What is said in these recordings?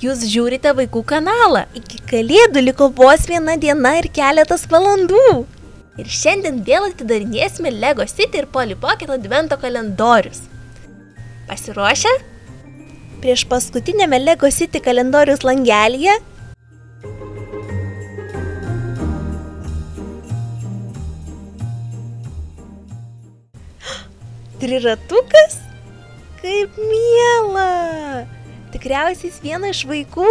Jūs žiūrite vaikų kanalą. Iki kalėdų liko vos 1 diena ir keletas valandų. Ir šiandien vėl atidarinėsime Lego City ir Polly Pocket advento kalendorius. Pasiruošę? Prieš paskutinėme Lego City kalendorius langelyje triratukas? Kaip miela! Tikriausiai jis vienas iš vaikų.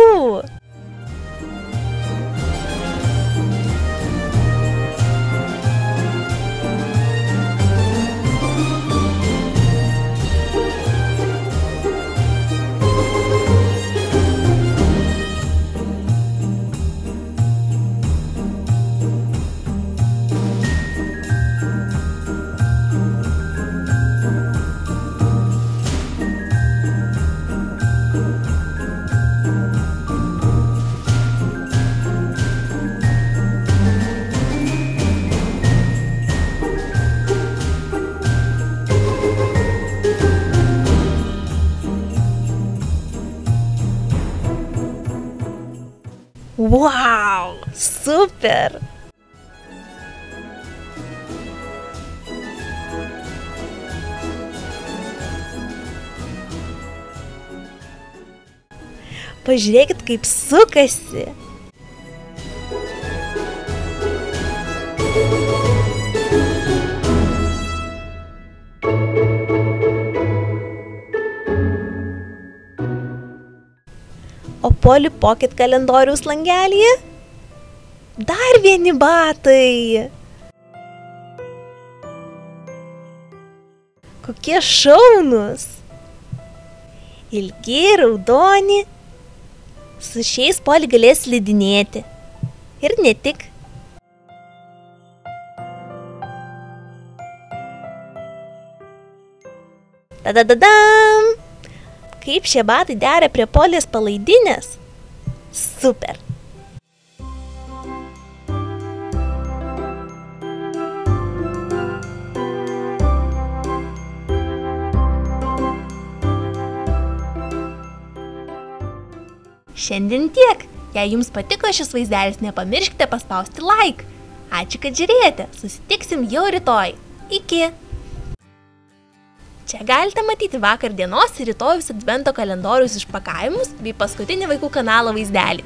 Wow, super! Pažiūrėkit, kaip sukasi. O Polly Pocket kalendoriaus langelyje dar vieni batai. Kokie šaunūs. Ilgi, raudoni. Su šiais Polly galės slidinėti. Ir ne tik. Tadadadam! Kaip šie batai dera prie Polės palaidinės? Super! Šiandien tiek. Jei jums patiko šis vaizdelis, nepamirškite paspausti like. Ačiū, kad žiūrėjote. Susitiksim jau rytoj. Iki! Čia galite matyti vakar dienos ir rytojus advento kalendorius išpakavimus bei paskutinį vaikų kanalo vaizdelį.